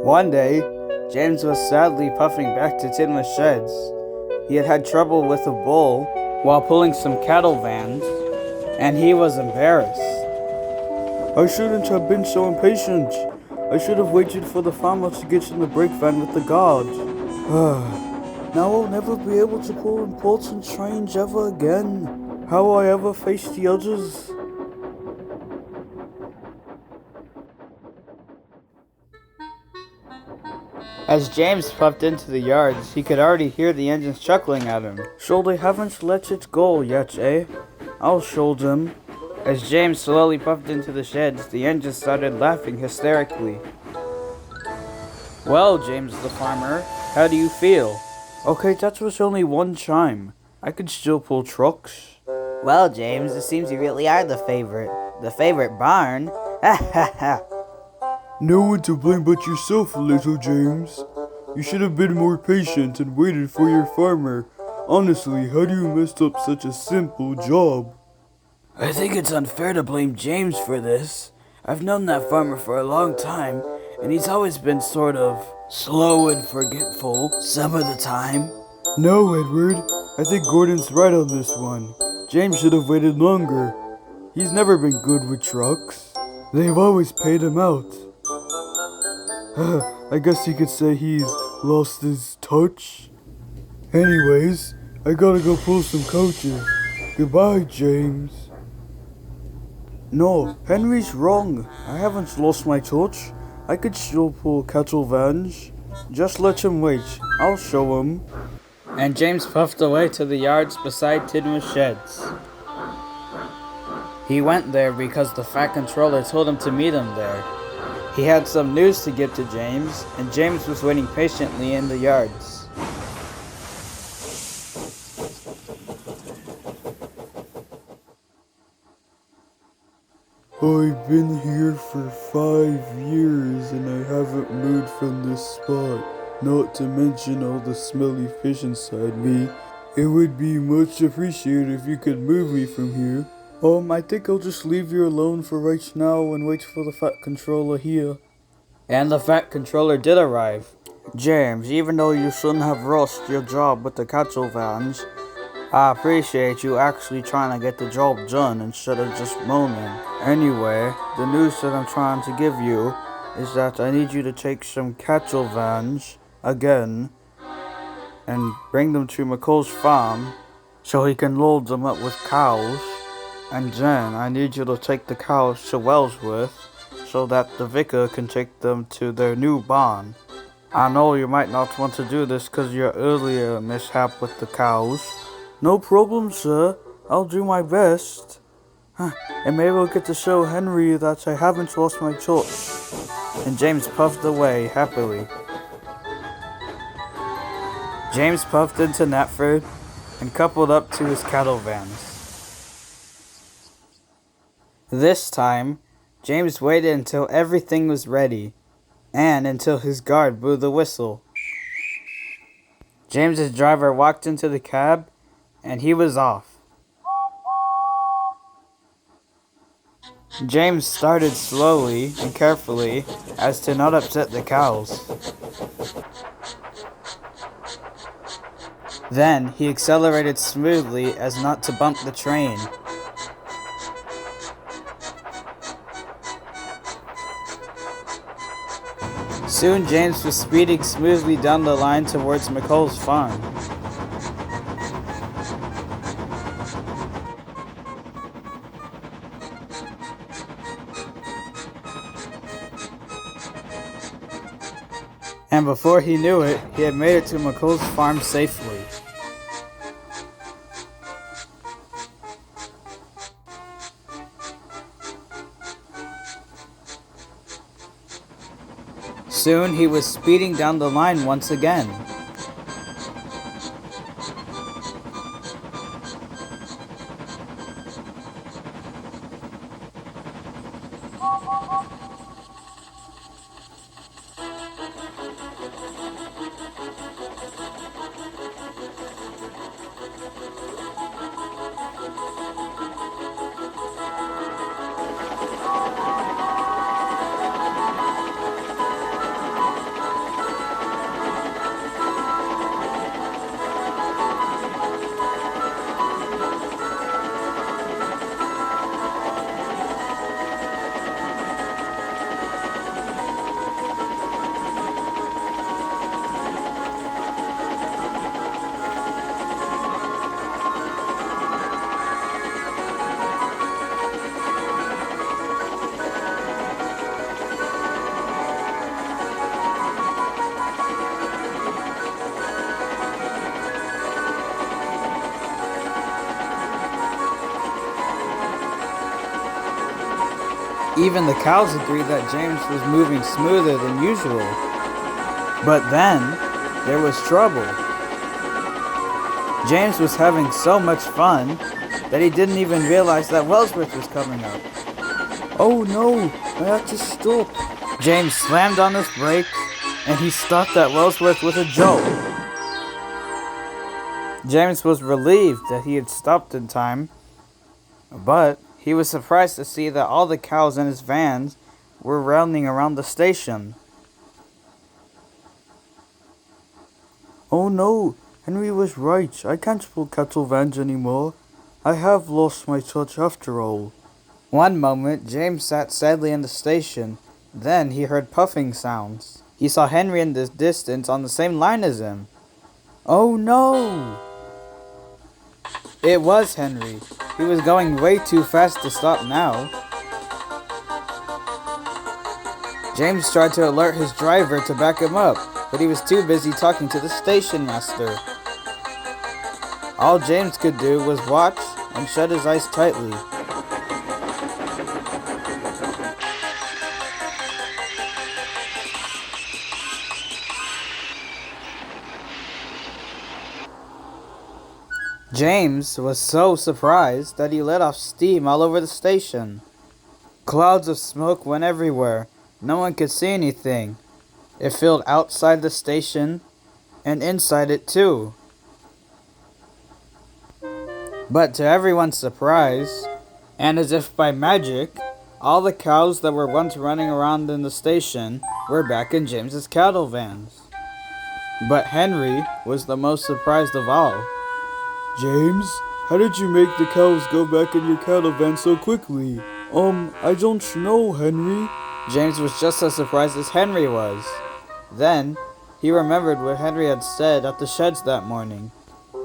One day, James was sadly puffing back to Tinless Sheds. He had had trouble with a bull while pulling some cattle vans, and he was embarrassed. I shouldn't have been so impatient. I should have waited for the farmer to get in the brake van with the guard. Now I'll never be able to pull important trains ever again. How will I ever face the others? As James puffed into the yards, he could already hear the engines chuckling at him. So they haven't let it go yet, eh? I'll show them. As James slowly puffed into the sheds, the engines started laughing hysterically. Well, James the farmer, how do you feel? Okay, that was only one chime. I could still pull trucks. Well, James, it seems you really are the favorite. The favorite barn? Ha ha ha. No one to blame but yourself, little James. You should have been more patient and waited for your farmer. Honestly, how do you mess up such a simple job? I think it's unfair to blame James for this. I've known that farmer for a long time, and he's always been sort of slow and forgetful some of the time. No, Edward. I think Gordon's right on this one. James should have waited longer. He's never been good with trucks. They've always paid him out. I guess you could say he's lost his touch. Anyways, I gotta go pull some coaches. Goodbye, James. No, Henry's wrong. I haven't lost my touch. I could still pull cattle vans. Just let him wait. I'll show him. And James puffed away to the yards beside Tidmouth Sheds. He went there because the Fat Controller told him to meet him there. He had some news to give to James, and James was waiting patiently in the yards. I've been here for 5 years and I haven't moved from this spot. Not to mention all the smelly fish inside me. It would be much appreciated if you could move me from here. I think I'll just leave you alone for right now and wait for the Fat Controller here. And the Fat Controller did arrive. James, even though you shouldn't have rushed your job with the cattle vans, I appreciate you actually trying to get the job done instead of just moaning. Anyway, the news that I'm trying to give you is that I need you to take some cattle vans again and bring them to McCall's farm so he can load them up with cows. And then I need you to take the cows to Wellsworth so that the vicar can take them to their new barn. I know you might not want to do this because of your earlier mishap with the cows. No problem, sir. I'll do my best. And maybe I'll get to show Henry that I haven't lost my touch. And James puffed away happily. James puffed into Knapford and coupled up to his cattle vans. This time, James waited until everything was ready, and until his guard blew the whistle. James's driver walked into the cab, and he was off. James started slowly and carefully as to not upset the cows. Then he accelerated smoothly as not to bump the train. Soon James was speeding smoothly down the line towards McCall's farm. And before he knew it, he had made it to McCall's farm safely. Soon he was speeding down the line once again. Even the cows agreed that James was moving smoother than usual. But then, there was trouble. James was having so much fun that he didn't even realize that Wellsworth was coming up. Oh no, I have to stop. James slammed on his brakes, and he stopped at Wellsworth with a jolt. James was relieved that he had stopped in time, but he was surprised to see that all the cows in his vans were rounding around the station. Oh no, Henry was right. I can't pull cattle vans anymore. I have lost my touch after all. One moment, James sat sadly in the station. Then he heard puffing sounds. He saw Henry in the distance on the same line as him. Oh no! It was Henry. He was going way too fast to stop now. James tried to alert his driver to back him up, but he was too busy talking to the station master. All James could do was watch and shut his eyes tightly. James was so surprised that he let off steam all over the station. Clouds of smoke went everywhere. No one could see anything. It filled outside the station and inside it too. But to everyone's surprise, and as if by magic, all the cows that were once running around in the station were back in James's cattle vans. But Henry was the most surprised of all. James, how did you make the cows go back in your cattle van so quickly? I don't know, Henry. James was just as surprised as Henry was. Then, he remembered what Henry had said at the sheds that morning.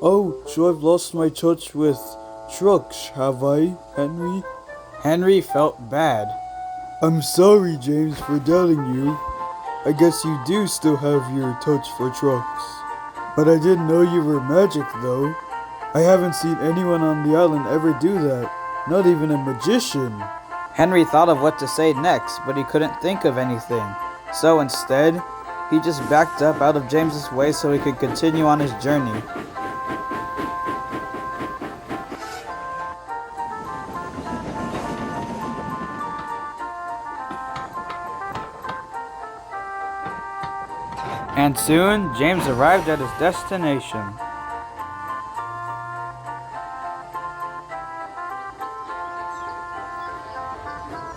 Oh, so I've lost my touch with trucks, have I, Henry? Henry felt bad. I'm sorry, James, for doubting you. I guess you do still have your touch for trucks. But I didn't know you were magic, though. I haven't seen anyone on the island ever do that, not even a magician. Henry thought of what to say next, but he couldn't think of anything. So instead, he just backed up out of James's way so he could continue on his journey. And soon, James arrived at his destination.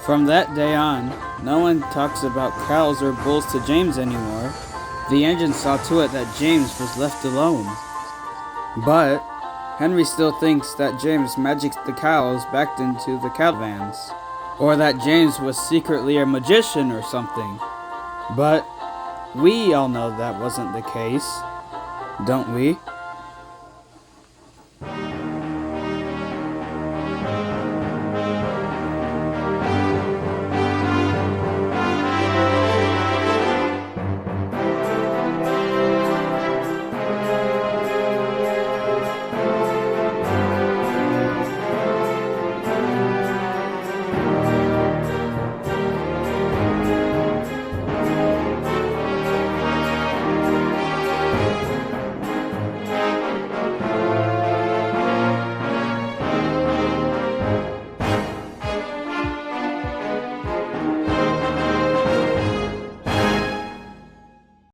From that day on, no one talks about cows or bulls to James anymore. The engine saw to it that James was left alone. But Henry still thinks that James magicked the cows back into the cattle vans, or that James was secretly a magician or something. But we all know that wasn't the case, don't we?